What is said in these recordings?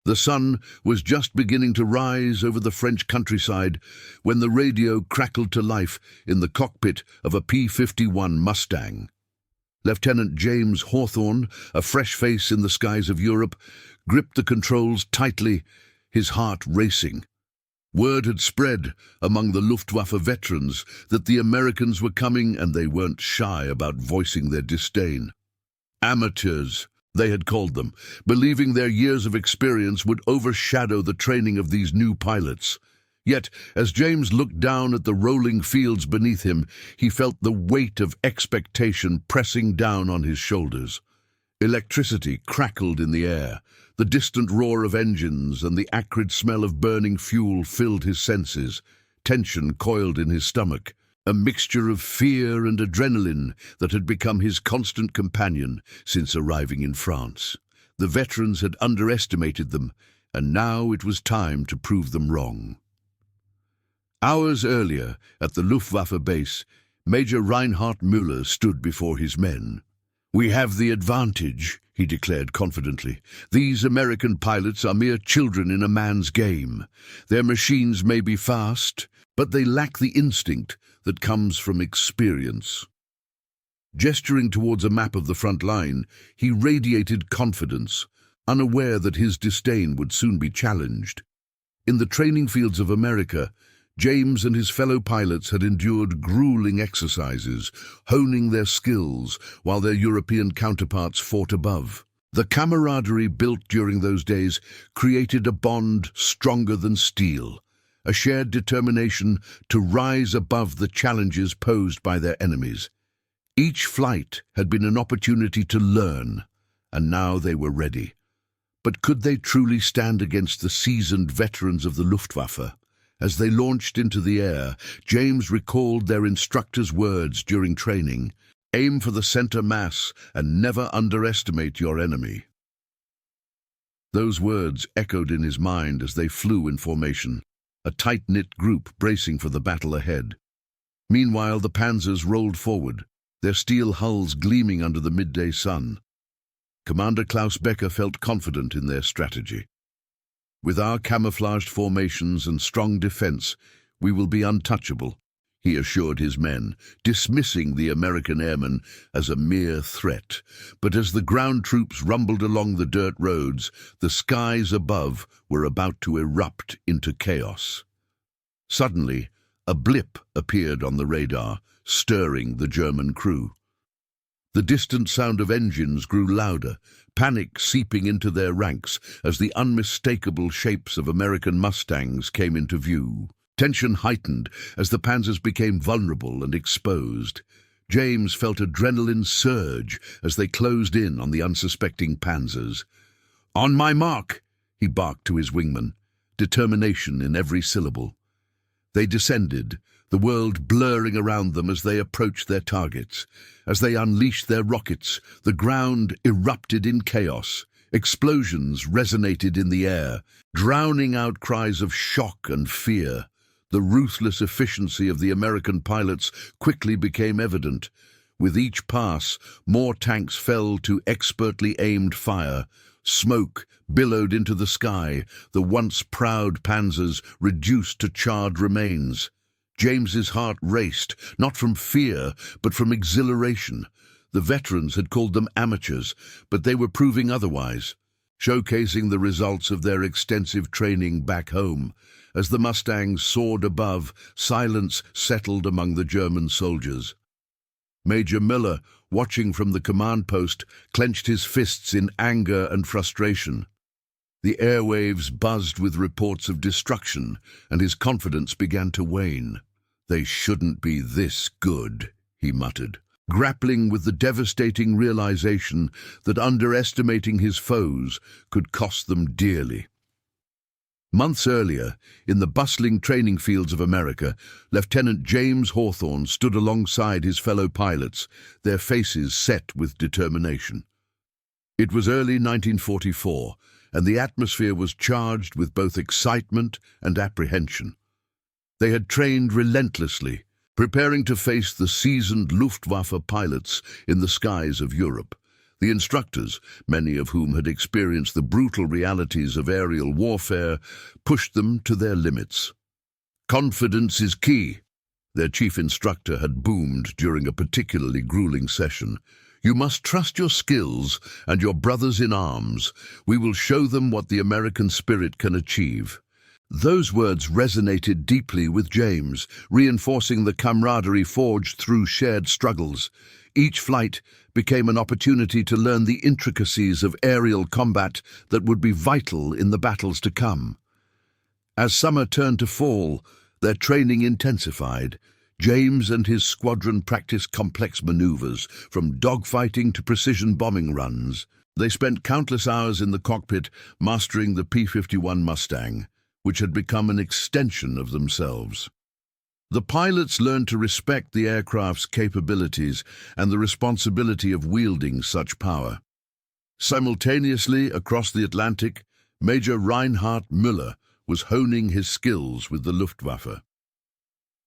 The sun was just beginning to rise over the French countryside when the radio crackled to life in the cockpit of a P-51 Mustang. Lieutenant James Hawthorne, a fresh face in the skies of Europe, gripped the controls tightly, his heart racing. Word had spread among the Luftwaffe veterans that the Americans were coming, and they weren't shy about voicing their disdain. Amateurs, they had called them, believing their years of experience would overshadow the training of these new pilots. Yet, as James looked down at the rolling fields beneath him, he felt the weight of expectation pressing down on his shoulders. Electricity crackled in the air. The distant roar of engines and the acrid smell of burning fuel filled his senses. Tension coiled in his stomach, a mixture of fear and adrenaline that had become his constant companion since arriving in France. The veterans had underestimated them, and now it was time to prove them wrong. Hours earlier, at the Luftwaffe base, Major Reinhard Müller stood before his men. "We have the advantage," he declared confidently. "These American pilots are mere children in a man's game. Their machines may be fast, but they lack the instinct that comes from experience." Gesturing towards a map of the front line, he radiated confidence, unaware that his disdain would soon be challenged. In the training fields of America, James and his fellow pilots had endured grueling exercises, honing their skills while their European counterparts fought above. The camaraderie built during those days created a bond stronger than steel, a shared determination to rise above the challenges posed by their enemies. Each flight had been an opportunity to learn, and now they were ready. But could they truly stand against the seasoned veterans of the Luftwaffe? As they launched into the air, James recalled their instructor's words during training: "Aim for the center mass and never underestimate your enemy." Those words echoed in his mind as they flew in formation, a tight-knit group bracing for the battle ahead. Meanwhile, the Panzers rolled forward, their steel hulls gleaming under the midday sun. Commander Klaus Becker felt confident in their strategy. "With our camouflaged formations and strong defense, we will be untouchable," he assured his men, dismissing the American airmen as a mere threat. But as the ground troops rumbled along the dirt roads, the skies above were about to erupt into chaos. Suddenly, a blip appeared on the radar, stirring the German crew. The distant sound of engines grew louder, panic seeping into their ranks as the unmistakable shapes of American Mustangs came into view. Tension heightened as the Panzers became vulnerable and exposed. James felt adrenaline surge as they closed in on the unsuspecting Panzers. "On my mark!" he barked to his wingman, determination in every syllable. They descended, the world blurring around them as they approached their targets. As they unleashed their rockets, the ground erupted in chaos. Explosions resonated in the air, drowning out cries of shock and fear. The ruthless efficiency of the American pilots quickly became evident. With each pass, more tanks fell to expertly aimed fire. Smoke billowed into the sky, the once proud Panzers reduced to charred remains. James's heart raced, not from fear, but from exhilaration. The veterans had called them amateurs, but they were proving otherwise, showcasing the results of their extensive training back home. As the Mustangs soared above, silence settled among the German soldiers. Major Müller, watching from the command post, clenched his fists in anger and frustration. The airwaves buzzed with reports of destruction, and his confidence began to wane. "They shouldn't be this good," he muttered, grappling with the devastating realization that underestimating his foes could cost them dearly. Months earlier, in the bustling training fields of America, Lieutenant James Hawthorne stood alongside his fellow pilots, their faces set with determination. It was early 1944, and the atmosphere was charged with both excitement and apprehension. They had trained relentlessly, preparing to face the seasoned Luftwaffe pilots in the skies of Europe. The instructors, many of whom had experienced the brutal realities of aerial warfare, pushed them to their limits. "Confidence is key," their chief instructor had boomed during a particularly grueling session. "You must trust your skills and your brothers in arms. We will show them what the American spirit can achieve." Those words resonated deeply with James, reinforcing the camaraderie forged through shared struggles. Each flight became an opportunity to learn the intricacies of aerial combat that would be vital in the battles to come. As summer turned to fall, their training intensified. James and his squadron practiced complex maneuvers, from dogfighting to precision bombing runs. They spent countless hours in the cockpit mastering the P-51 Mustang, which had become an extension of themselves. The pilots learned to respect the aircraft's capabilities and the responsibility of wielding such power. Simultaneously, across the Atlantic, Major Reinhard Müller was honing his skills with the Luftwaffe.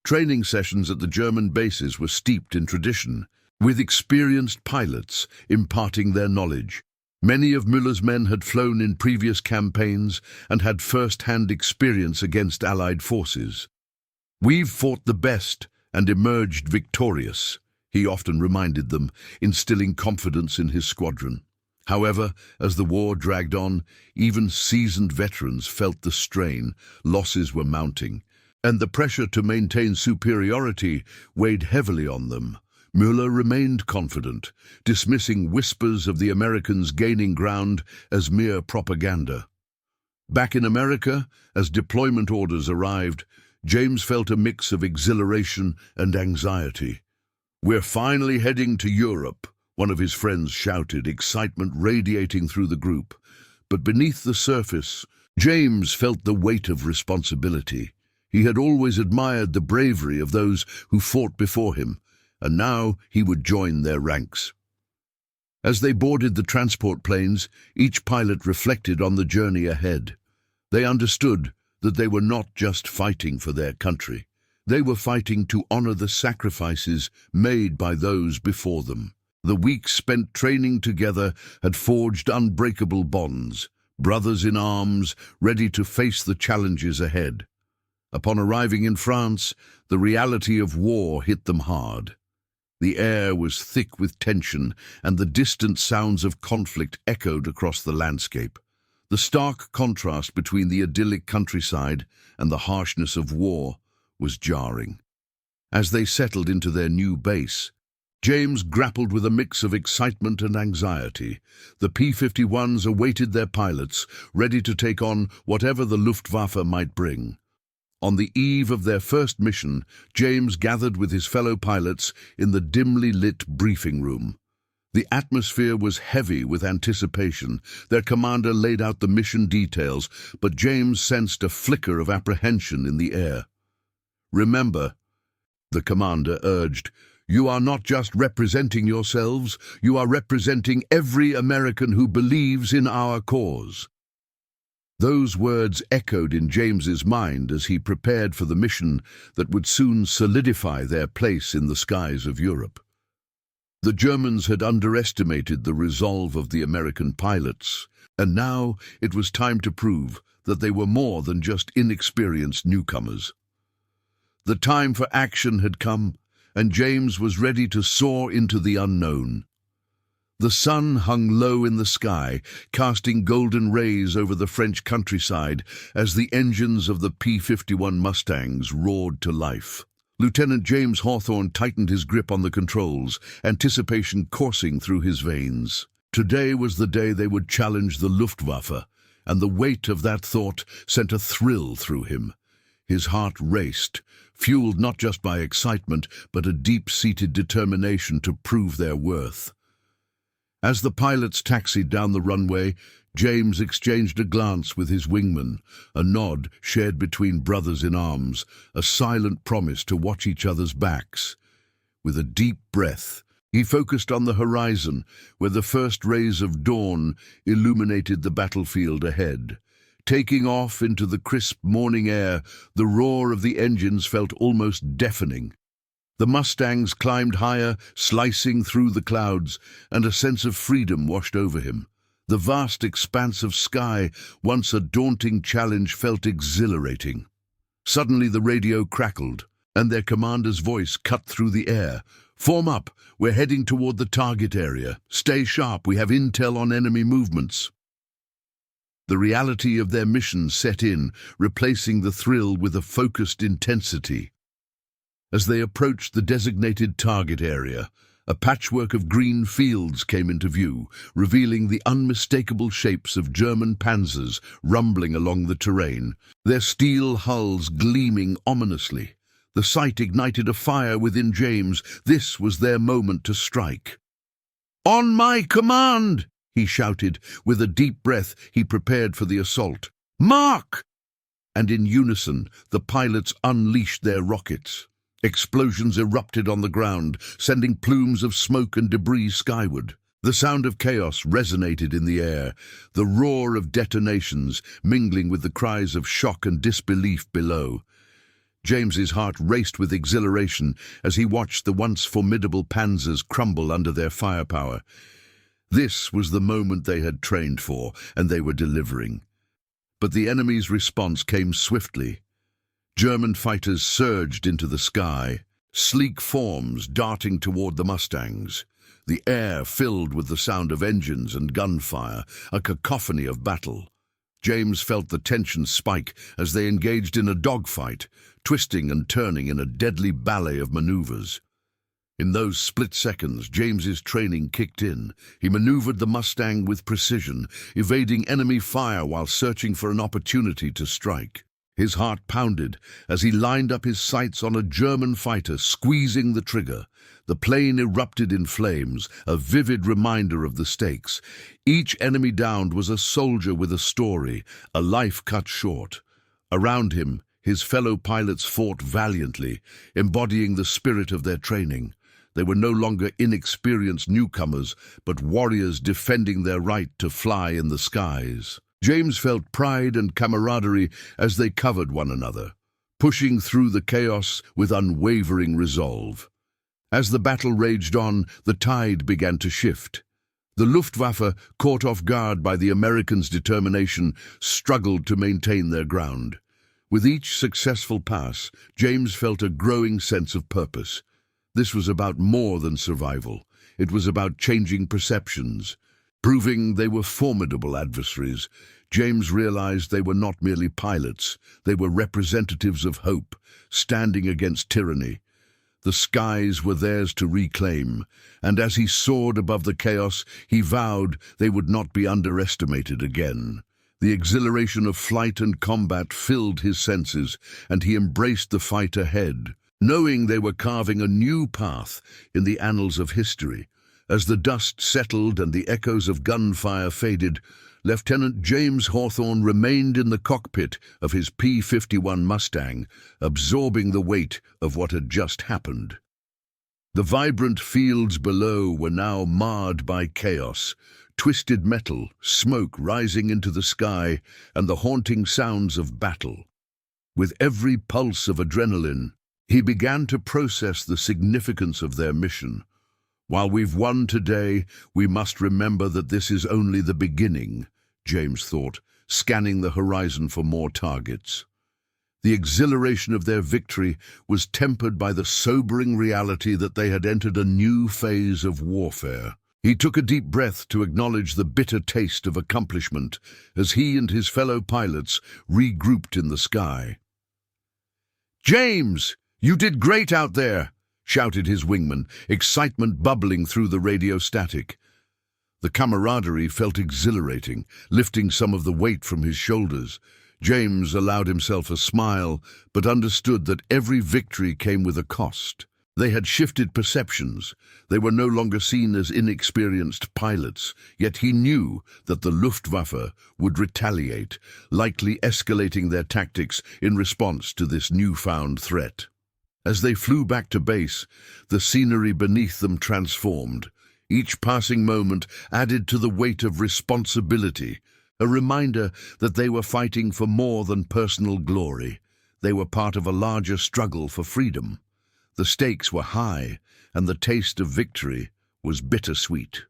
Training sessions at the German bases were steeped in tradition, with experienced pilots imparting their knowledge. Many of Müller's men had flown in previous campaigns and had first-hand experience against Allied forces. "We've fought the best and emerged victorious," he often reminded them, instilling confidence in his squadron. However, as the war dragged on, even seasoned veterans felt the strain. Losses were mounting, and the pressure to maintain superiority weighed heavily on them. Müller remained confident, dismissing whispers of the Americans gaining ground as mere propaganda. Back in America, as deployment orders arrived, James felt a mix of exhilaration and anxiety. "We're finally heading to Europe," one of his friends shouted, excitement radiating through the group. But beneath the surface, James felt the weight of responsibility. He had always admired the bravery of those who fought before him, and now he would join their ranks. As they boarded the transport planes, each pilot reflected on the journey ahead. They understood that they were not just fighting for their country. They were fighting to honor the sacrifices made by those before them. The weeks spent training together had forged unbreakable bonds, brothers in arms, ready to face the challenges ahead. Upon arriving in France, the reality of war hit them hard. The air was thick with tension, and the distant sounds of conflict echoed across the landscape. The stark contrast between the idyllic countryside and the harshness of war was jarring. As they settled into their new base, James grappled with a mix of excitement and anxiety. The P-51s awaited their pilots, ready to take on whatever the Luftwaffe might bring. On the eve of their first mission, James gathered with his fellow pilots in the dimly lit briefing room. The atmosphere was heavy with anticipation. Their commander laid out the mission details, but James sensed a flicker of apprehension in the air. "Remember," the commander urged, "you are not just representing yourselves, you are representing every American who believes in our cause." Those words echoed in James's mind as he prepared for the mission that would soon solidify their place in the skies of Europe. The Germans had underestimated the resolve of the American pilots, and now it was time to prove that they were more than just inexperienced newcomers. The time for action had come, and James was ready to soar into the unknown. The sun hung low in the sky, casting golden rays over the French countryside as the engines of the P-51 Mustangs roared to life. Lieutenant James Hawthorne tightened his grip on the controls, anticipation coursing through his veins. Today was the day they would challenge the Luftwaffe, and the weight of that thought sent a thrill through him. His heart raced, fueled not just by excitement, but a deep-seated determination to prove their worth. As the pilots taxied down the runway, James exchanged a glance with his wingman, a nod shared between brothers in arms, a silent promise to watch each other's backs. With a deep breath, he focused on the horizon, where the first rays of dawn illuminated the battlefield ahead. Taking off into the crisp morning air, the roar of the engines felt almost deafening. The Mustangs climbed higher, slicing through the clouds, and a sense of freedom washed over him. The vast expanse of sky, once a daunting challenge, felt exhilarating. Suddenly the radio crackled, and their commander's voice cut through the air. "Form up! We're heading toward the target area. Stay sharp, we have intel on enemy movements." The reality of their mission set in, replacing the thrill with a focused intensity. As they approached the designated target area, a patchwork of green fields came into view, revealing the unmistakable shapes of German Panzers rumbling along the terrain, their steel hulls gleaming ominously. The sight ignited a fire within James. This was their moment to strike. "On my command!" he shouted. With a deep breath, he prepared for the assault. "Mark!" And in unison, the pilots unleashed their rockets. Explosions erupted on the ground, sending plumes of smoke and debris skyward. The sound of chaos resonated in the air, the roar of detonations mingling with the cries of shock and disbelief below. James's heart raced with exhilaration as he watched the once formidable Panzers crumble under their firepower. This was the moment they had trained for, and they were delivering. But the enemy's response came swiftly. German fighters surged into the sky, sleek forms darting toward the Mustangs. The air filled with the sound of engines and gunfire, a cacophony of battle. James felt the tension spike as they engaged in a dogfight, twisting and turning in a deadly ballet of maneuvers. In those split seconds, James's training kicked in. He maneuvered the Mustang with precision, evading enemy fire while searching for an opportunity to strike. His heart pounded as he lined up his sights on a German fighter, squeezing the trigger. The plane erupted in flames, a vivid reminder of the stakes. Each enemy downed was a soldier with a story, a life cut short. Around him, his fellow pilots fought valiantly, embodying the spirit of their training. They were no longer inexperienced newcomers, but warriors defending their right to fly in the skies. James felt pride and camaraderie as they covered one another, pushing through the chaos with unwavering resolve. As the battle raged on, the tide began to shift. The Luftwaffe, caught off guard by the Americans' determination, struggled to maintain their ground. With each successful pass, James felt a growing sense of purpose. This was about more than survival. It was about changing perceptions. Proving they were formidable adversaries, James realized they were not merely pilots. They were representatives of hope, standing against tyranny. The skies were theirs to reclaim, and as he soared above the chaos, he vowed they would not be underestimated again. The exhilaration of flight and combat filled his senses, and he embraced the fight ahead, knowing they were carving a new path in the annals of history. As the dust settled and the echoes of gunfire faded, Lieutenant James Hawthorne remained in the cockpit of his P-51 Mustang, absorbing the weight of what had just happened. The vibrant fields below were now marred by chaos, twisted metal, smoke rising into the sky, and the haunting sounds of battle. With every pulse of adrenaline, he began to process the significance of their mission. While we've won today, we must remember that this is only the beginning, James thought, scanning the horizon for more targets. The exhilaration of their victory was tempered by the sobering reality that they had entered a new phase of warfare. He took a deep breath to acknowledge the bitter taste of accomplishment as he and his fellow pilots regrouped in the sky. "James, you did great out there!" shouted his wingman, excitement bubbling through the radio static. The camaraderie felt exhilarating, lifting some of the weight from his shoulders. James allowed himself a smile, but understood that every victory came with a cost. They had shifted perceptions. They were no longer seen as inexperienced pilots, yet he knew that the Luftwaffe would retaliate, likely escalating their tactics in response to this newfound threat. As they flew back to base, the scenery beneath them transformed. Each passing moment added to the weight of responsibility, a reminder that they were fighting for more than personal glory. They were part of a larger struggle for freedom. The stakes were high, and the taste of victory was bittersweet.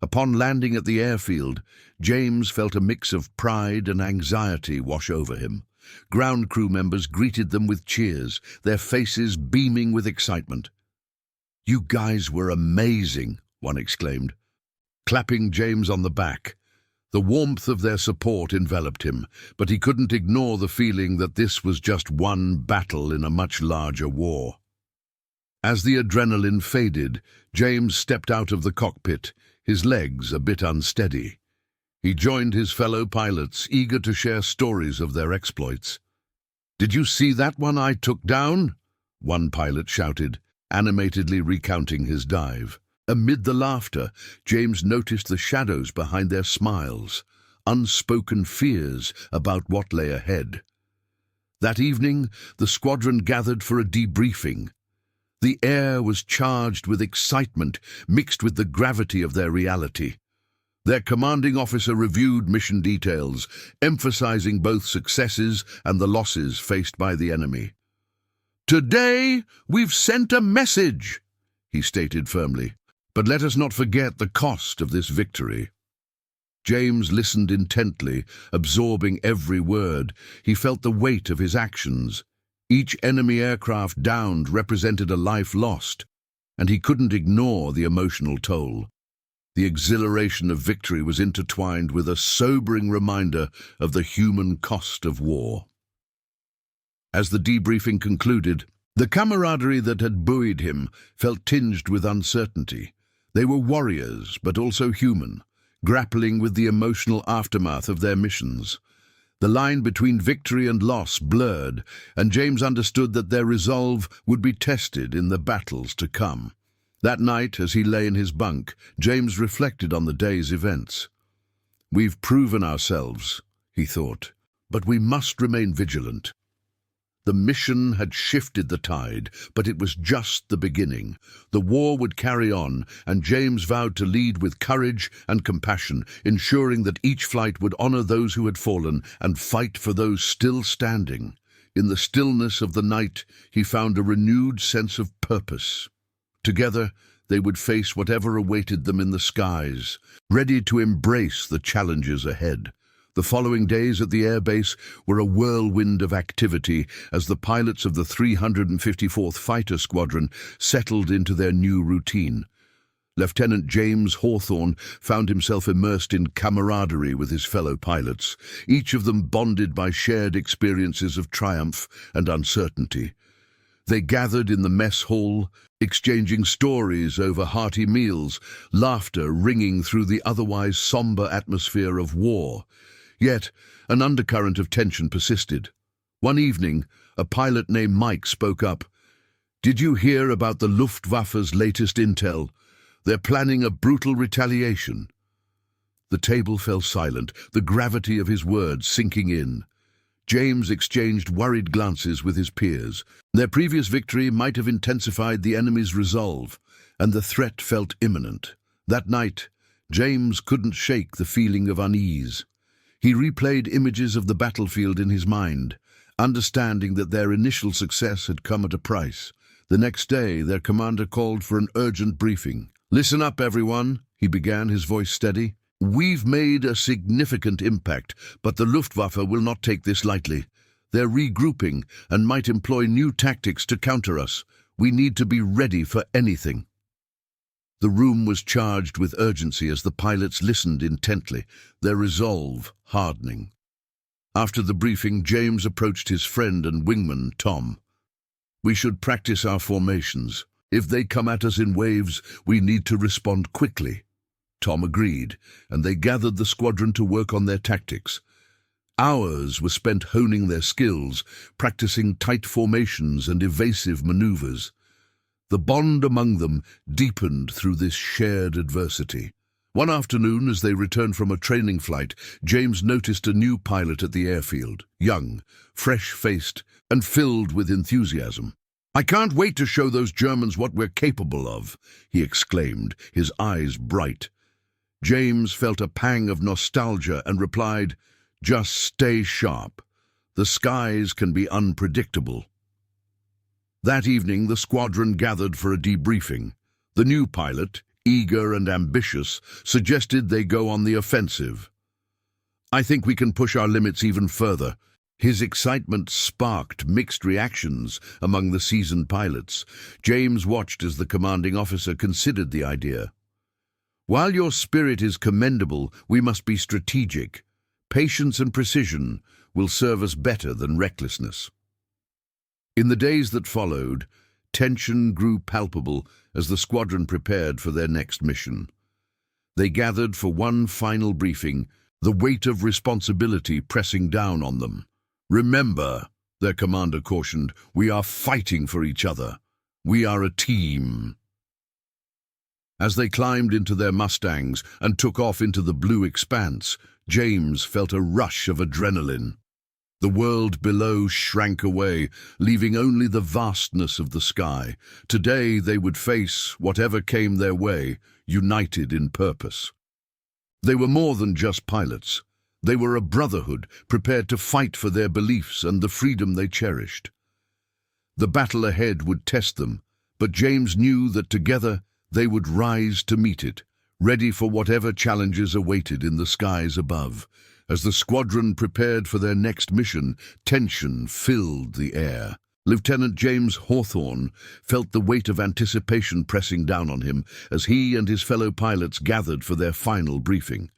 Upon landing at the airfield, James felt a mix of pride and anxiety wash over him. Ground crew members greeted them with cheers, their faces beaming with excitement. "You guys were amazing," one exclaimed, clapping James on the back. The warmth of their support enveloped him, but he couldn't ignore the feeling that this was just one battle in a much larger war. As the adrenaline faded, James stepped out of the cockpit, his legs a bit unsteady. He joined his fellow pilots, eager to share stories of their exploits. "Did you see that one I took down?" one pilot shouted, animatedly recounting his dive. Amid the laughter, James noticed the shadows behind their smiles, unspoken fears about what lay ahead. That evening, the squadron gathered for a debriefing. The air was charged with excitement, mixed with the gravity of their reality. Their commanding officer reviewed mission details, emphasizing both successes and the losses faced by the enemy. "Today, we've sent a message," he stated firmly. "But let us not forget the cost of this victory." James listened intently, absorbing every word. He felt the weight of his actions. Each enemy aircraft downed represented a life lost, and he couldn't ignore the emotional toll. The exhilaration of victory was intertwined with a sobering reminder of the human cost of war. As the debriefing concluded, the camaraderie that had buoyed him felt tinged with uncertainty. They were warriors, but also human, grappling with the emotional aftermath of their missions. The line between victory and loss blurred, and James understood that their resolve would be tested in the battles to come. That night, as he lay in his bunk, James reflected on the day's events. "We've proven ourselves," he thought, "but we must remain vigilant." The mission had shifted the tide, but it was just the beginning. The war would carry on, and James vowed to lead with courage and compassion, ensuring that each flight would honor those who had fallen and fight for those still standing. In the stillness of the night, he found a renewed sense of purpose. Together, they would face whatever awaited them in the skies, ready to embrace the challenges ahead. The following days at the airbase were a whirlwind of activity as the pilots of the 354th Fighter Squadron settled into their new routine. Lieutenant James Hawthorne found himself immersed in camaraderie with his fellow pilots, each of them bonded by shared experiences of triumph and uncertainty. They gathered in the mess hall, exchanging stories over hearty meals, laughter ringing through the otherwise somber atmosphere of war. Yet, an undercurrent of tension persisted. One evening, a pilot named Mike spoke up. "Did you hear about the Luftwaffe's latest intel? They're planning a brutal retaliation." The table fell silent, the gravity of his words sinking in. James exchanged worried glances with his peers. Their previous victory might have intensified the enemy's resolve, and the threat felt imminent. That night, James couldn't shake the feeling of unease. He replayed images of the battlefield in his mind, understanding that their initial success had come at a price. The next day, their commander called for an urgent briefing. "Listen up, everyone," he began, his voice steady. "We've made a significant impact, but the Luftwaffe will not take this lightly. They're regrouping and might employ new tactics to counter us. We need to be ready for anything." The room was charged with urgency as the pilots listened intently, their resolve hardening. After the briefing, James approached his friend and wingman, Tom. "We should practice our formations. If they come at us in waves, we need to respond quickly." Tom agreed, and they gathered the squadron to work on their tactics. Hours were spent honing their skills, practicing tight formations and evasive maneuvers. The bond among them deepened through this shared adversity. One afternoon, as they returned from a training flight, James noticed a new pilot at the airfield, young, fresh-faced, and filled with enthusiasm. "I can't wait to show those Germans what we're capable of," he exclaimed, his eyes bright. James felt a pang of nostalgia and replied, "Just stay sharp. The skies can be unpredictable." That evening, the squadron gathered for a debriefing. The new pilot, eager and ambitious, suggested they go on the offensive. "I think we can push our limits even further." His excitement sparked mixed reactions among the seasoned pilots. James watched as the commanding officer considered the idea. "While your spirit is commendable, we must be strategic. Patience and precision will serve us better than recklessness." In the days that followed, tension grew palpable as the squadron prepared for their next mission. They gathered for one final briefing, the weight of responsibility pressing down on them. "Remember," their commander cautioned, "we are fighting for each other. We are a team." As they climbed into their Mustangs and took off into the blue expanse, James felt a rush of adrenaline. The world below shrank away, leaving only the vastness of the sky. Today they would face whatever came their way, united in purpose. They were more than just pilots. They were a brotherhood prepared to fight for their beliefs and the freedom they cherished. The battle ahead would test them, but James knew that together they would rise to meet it, ready for whatever challenges awaited in the skies above. As the squadron prepared for their next mission, tension filled the air. Lieutenant James Hawthorne felt the weight of anticipation pressing down on him as he and his fellow pilots gathered for their final briefing.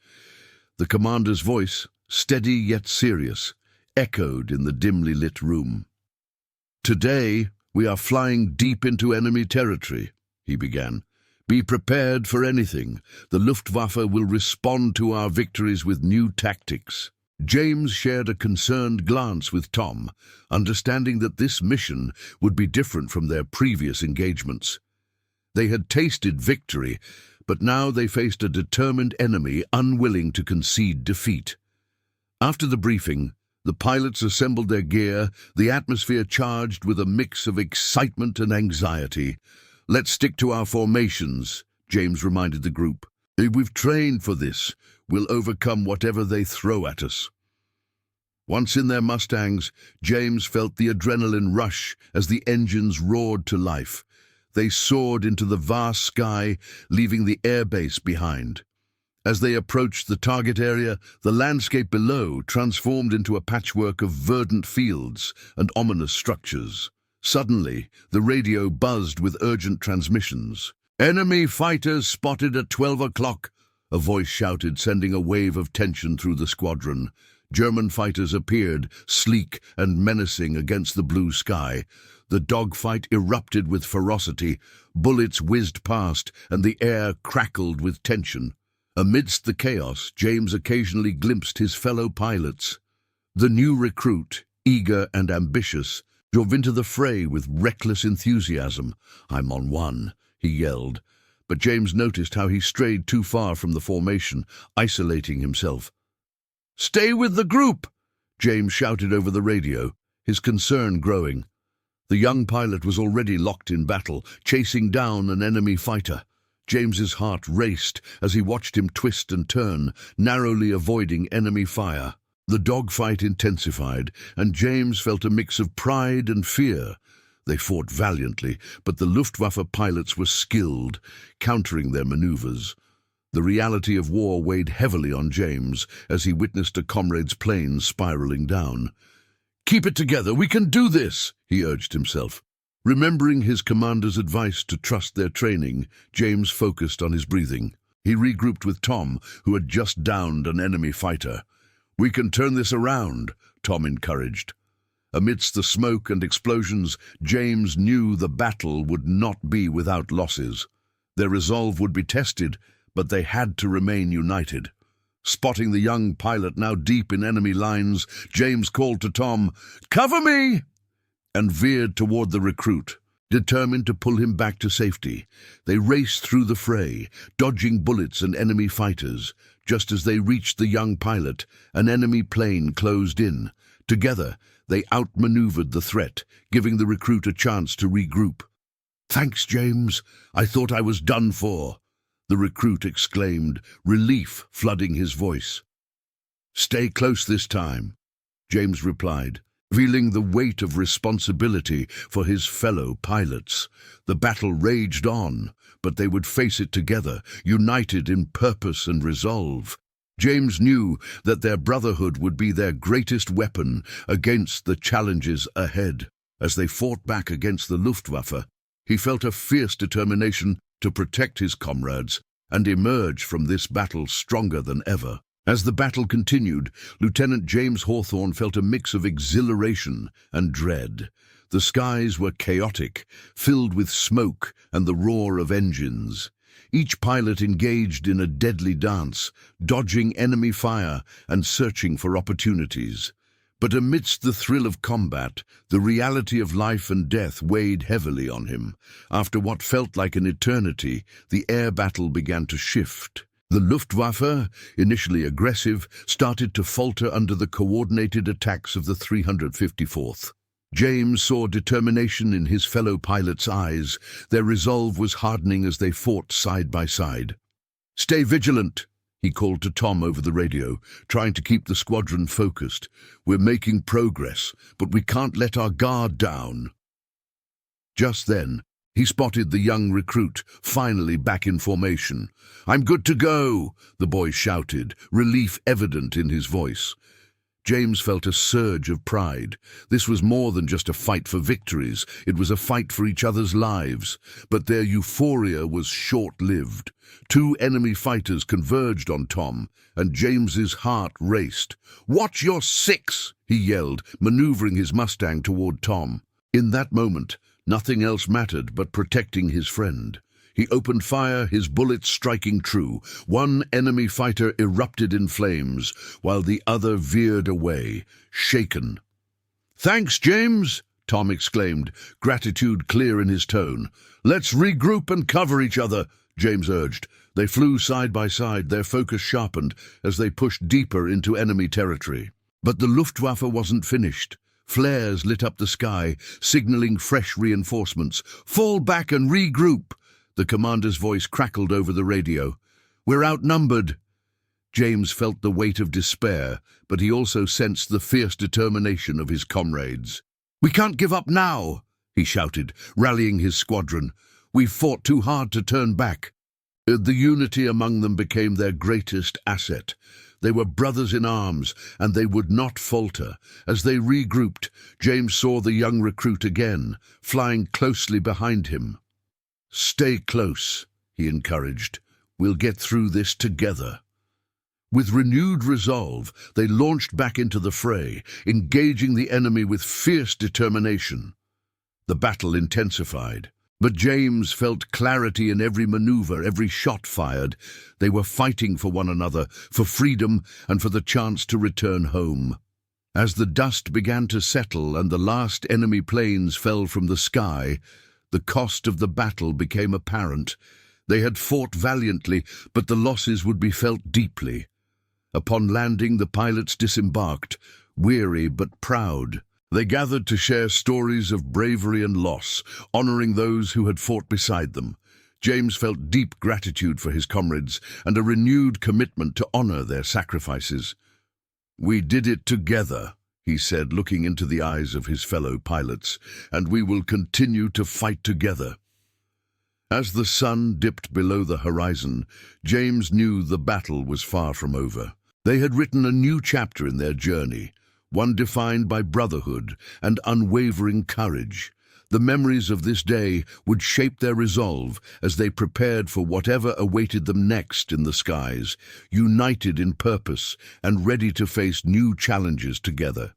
The commander's voice, steady yet serious, echoed in the dimly lit room. "Today, we are flying deep into enemy territory," he began. "Be prepared for anything. The Luftwaffe will respond to our victories with new tactics." James shared a concerned glance with Tom, understanding that this mission would be different from their previous engagements. They had tasted victory, but now they faced a determined enemy unwilling to concede defeat. After the briefing, the pilots assembled their gear, the atmosphere charged with a mix of excitement and anxiety. "Let's stick to our formations," James reminded the group. "We've trained for this. We'll overcome whatever they throw at us." Once in their Mustangs, James felt the adrenaline rush as the engines roared to life. They soared into the vast sky, leaving the airbase behind. As they approached the target area, the landscape below transformed into a patchwork of verdant fields and ominous structures. Suddenly, the radio buzzed with urgent transmissions. "Enemy fighters spotted at 12 o'clock, a voice shouted, sending a wave of tension through the squadron. German fighters appeared, sleek and menacing against the blue sky. The dogfight erupted with ferocity, bullets whizzed past, and the air crackled with tension. Amidst the chaos, James occasionally glimpsed his fellow pilots. The new recruit, eager and ambitious, drove into the fray with reckless enthusiasm. "I'm on one," he yelled. But James noticed how he strayed too far from the formation, isolating himself. "Stay with the group!" James shouted over the radio, his concern growing. The young pilot was already locked in battle, chasing down an enemy fighter. James's heart raced as he watched him twist and turn, narrowly avoiding enemy fire. The dogfight intensified, and James felt a mix of pride and fear. They fought valiantly, but the Luftwaffe pilots were skilled, countering their maneuvers. The reality of war weighed heavily on James as he witnessed a comrade's plane spiraling down. "Keep it together, we can do this," he urged himself. Remembering his commander's advice to trust their training, James focused on his breathing. He regrouped with Tom, who had just downed an enemy fighter. "We can turn this around," Tom encouraged. Amidst the smoke and explosions, James knew the battle would not be without losses. Their resolve would be tested, but they had to remain united. Spotting the young pilot now deep in enemy lines, James called to Tom, "Cover me!" and veered toward the recruit, determined to pull him back to safety. They raced through the fray, dodging bullets and enemy fighters. Just as they reached the young pilot, an enemy plane closed in. Together, they outmaneuvered the threat, giving the recruit a chance to regroup. "Thanks, James. I thought I was done for," the recruit exclaimed, relief flooding his voice. "Stay close this time," James replied. feeling the weight of responsibility for his fellow pilots. The battle raged on, but they would face it together, united in purpose and resolve. James knew that their brotherhood would be their greatest weapon against the challenges ahead. As they fought back against the Luftwaffe, he felt a fierce determination to protect his comrades and emerge from this battle stronger than ever. As the battle continued, Lieutenant James Hawthorne felt a mix of exhilaration and dread. The skies were chaotic, filled with smoke and the roar of engines. Each pilot engaged in a deadly dance, dodging enemy fire and searching for opportunities. But amidst the thrill of combat, the reality of life and death weighed heavily on him. After what felt like an eternity, the air battle began to shift. The Luftwaffe, initially aggressive, started to falter under the coordinated attacks of the 354th. James saw determination in his fellow pilots' eyes. Their resolve was hardening as they fought side by side. "Stay vigilant," he called to Tom over the radio, trying to keep the squadron focused. "We're making progress, but we can't let our guard down." Just then, he spotted the young recruit, finally back in formation. "I'm good to go," the boy shouted, relief evident in his voice. James felt a surge of pride. This was more than just a fight for victories. It was a fight for each other's lives. But their euphoria was short-lived. Two enemy fighters converged on Tom, and James's heart raced. "Watch your six!" he yelled, maneuvering his Mustang toward Tom. In that moment, nothing else mattered but protecting his friend. He opened fire, his bullets striking true. One enemy fighter erupted in flames, while the other veered away, shaken. "Thanks, James!" Tom exclaimed, gratitude clear in his tone. "Let's regroup and cover each other," James urged. They flew side by side, their focus sharpened as they pushed deeper into enemy territory. But the Luftwaffe wasn't finished. Flares lit up the sky, signaling fresh reinforcements. "Fall back and regroup!" The commander's voice crackled over the radio. "We're outnumbered." James felt the weight of despair, but he also sensed the fierce determination of his comrades. "We can't give up now," he shouted, rallying his squadron. "We've fought too hard to turn back." The unity among them became their greatest asset. They were brothers in arms, and they would not falter. As they regrouped, James saw the young recruit again, flying closely behind him. "Stay close," he encouraged. "We'll get through this together." With renewed resolve, they launched back into the fray, engaging the enemy with fierce determination. The battle intensified, but James felt clarity in every maneuver, every shot fired. They were fighting for one another, for freedom and for the chance to return home. As the dust began to settle and the last enemy planes fell from the sky, the cost of the battle became apparent. They had fought valiantly, but the losses would be felt deeply. Upon landing, the pilots disembarked, weary but proud. They gathered to share stories of bravery and loss, honoring those who had fought beside them. James felt deep gratitude for his comrades and a renewed commitment to honor their sacrifices. "We did it together," he said, looking into the eyes of his fellow pilots, "and we will continue to fight together." As the sun dipped below the horizon, James knew the battle was far from over. They had written a new chapter in their journey, one defined by brotherhood and unwavering courage. The memories of this day would shape their resolve as they prepared for whatever awaited them next in the skies, united in purpose and ready to face new challenges together.